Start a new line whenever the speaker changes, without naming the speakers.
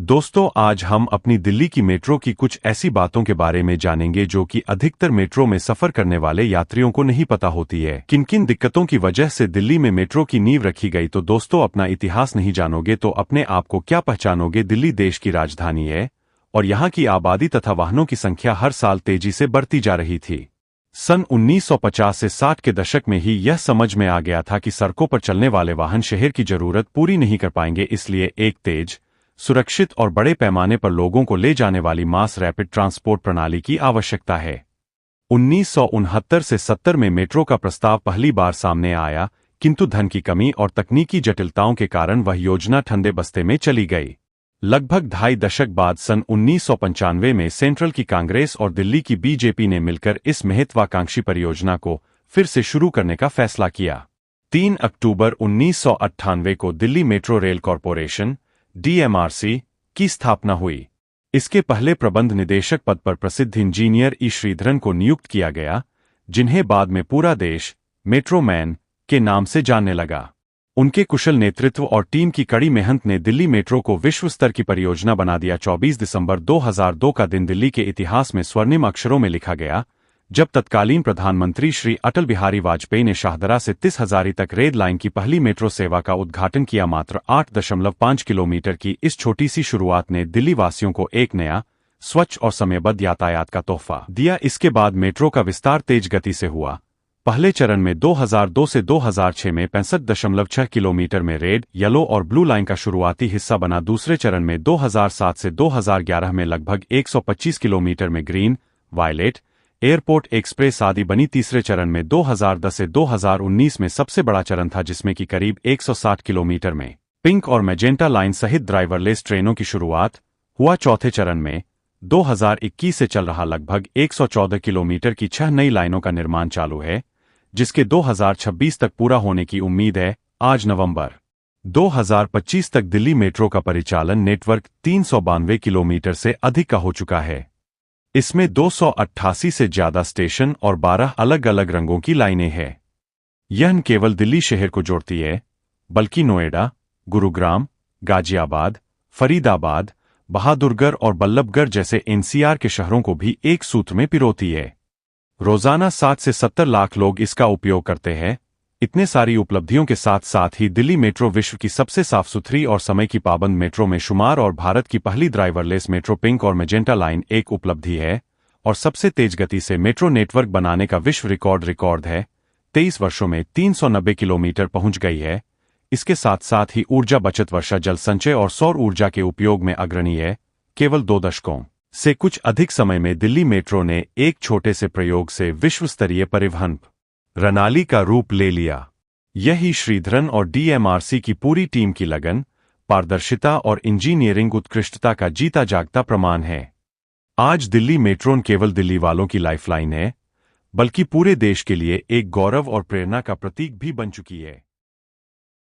दोस्तों, आज हम अपनी दिल्ली की मेट्रो की कुछ ऐसी बातों के बारे में जानेंगे जो कि अधिकतर मेट्रो में सफर करने वाले यात्रियों को नहीं पता होती है। किन किन दिक्कतों की वजह से दिल्ली में मेट्रो की नींव रखी गई। तो दोस्तों, अपना इतिहास नहीं जानोगे तो अपने आप को क्या पहचानोगे। दिल्ली देश की राजधानी है और यहाँ की आबादी तथा वाहनों की संख्या हर साल तेजी से बढ़ती जा रही थी। सन 1950 से 60 के दशक में ही यह समझ में आ गया था कि सड़कों पर चलने वाले वाहन शहर की जरूरत पूरी नहीं कर पाएंगे, इसलिए एक तेज, सुरक्षित और बड़े पैमाने पर लोगों को ले जाने वाली मास रैपिड ट्रांसपोर्ट प्रणाली की आवश्यकता है। 1969 से 70 में मेट्रो का प्रस्ताव पहली बार सामने आया, किंतु धन की कमी और तकनीकी जटिलताओं के कारण वह योजना ठंडे बस्ते में चली गई। लगभग ढाई दशक बाद सन 1995 में सेंट्रल की कांग्रेस और दिल्ली की बीजेपी ने मिलकर इस महत्वाकांक्षी परियोजना को फिर से शुरू करने का फैसला किया। 3 अक्टूबर 1998 को Delhi metro rail corporation DMRC की स्थापना हुई। इसके पहले प्रबंध निदेशक पद पर प्रसिद्ध इंजीनियर ई श्रीधरन को नियुक्त किया गया, जिन्हें बाद में पूरा देश मेट्रो मैन के नाम से जानने लगा। उनके कुशल नेतृत्व और टीम की कड़ी मेहनत ने दिल्ली मेट्रो को विश्व स्तर की परियोजना बना दिया। 24 दिसंबर 2002 का दिन दिल्ली के इतिहास में स्वर्णिम अक्षरों में लिखा गया, जब तत्कालीन प्रधानमंत्री श्री अटल बिहारी वाजपेयी ने शाहदरा से 30 हजारी तक रेल लाइन की पहली मेट्रो सेवा का उद्घाटन किया। मात्र 8.5 किलोमीटर की इस छोटी सी शुरुआत ने दिल्ली वासियों को एक नया, स्वच्छ और समयबद्ध यातायात का तोहफा दिया। इसके बाद मेट्रो का विस्तार तेज गति से हुआ। पहले चरण में 2002 से 2006 में 65.6 किलोमीटर में रेड, येलो और ब्लू लाइन का शुरुआती हिस्सा बना। दूसरे चरण में 2007 से 2011 में लगभग 125 किलोमीटर में ग्रीन, वायलेट, एयरपोर्ट एक्सप्रेस आदि बनी। तीसरे चरण में 2010 से 2019 में सबसे बड़ा चरण था, जिसमें कि करीब 160 किलोमीटर में पिंक और मैजेंटा लाइन सहित ड्राइवरलेस ट्रेनों की शुरुआत हुआ। चौथे चरण में 2021 से चल रहा लगभग 114 किलोमीटर की 6 नई लाइनों का निर्माण चालू है, जिसके 2026 तक पूरा होने की उम्मीद है। आज नवंबर 2025 तक दिल्ली मेट्रो का परिचालन नेटवर्क 392 किलोमीटर से अधिक का हो चुका है। इसमें 288 से ज्यादा स्टेशन और 12 अलग अलग रंगों की लाइनें हैं। यह न केवल दिल्ली शहर को जोड़ती है, बल्कि नोएडा, गुरुग्राम, गाजियाबाद, फरीदाबाद, बहादुरगढ़ और बल्लभगढ़ जैसे NCR के शहरों को भी एक सूत्र में पिरोती है। रोजाना 60 से 70 लाख लोग इसका उपयोग करते हैं। इतने सारी उपलब्धियों के साथ साथ ही दिल्ली मेट्रो विश्व की सबसे साफ सुथरी और समय की पाबंद मेट्रो में शुमार और भारत की पहली ड्राइवरलेस मेट्रो पिंक और मैजेंटा लाइन एक उपलब्धि है और सबसे तेज गति से मेट्रो नेटवर्क बनाने का विश्व रिकॉर्ड है। 23 वर्षों में 390 किलोमीटर पहुंच गई है। इसके साथ साथ ही ऊर्जा बचत, वर्षा जल संचय और सौर ऊर्जा के उपयोग में अग्रणी है। केवल 2 दशकों से कुछ अधिक समय में दिल्ली मेट्रो ने एक छोटे से प्रयोग से विश्व स्तरीय परिवहन प्रणाली का रूप ले लिया। यही श्रीधरन और DMRC की पूरी टीम की लगन, पारदर्शिता और इंजीनियरिंग उत्कृष्टता का जीता जागता प्रमाण है। आज दिल्ली मेट्रो न केवल दिल्ली वालों की लाइफलाइन है, बल्कि पूरे देश के लिए एक गौरव और प्रेरणा का प्रतीक भी बन चुकी है।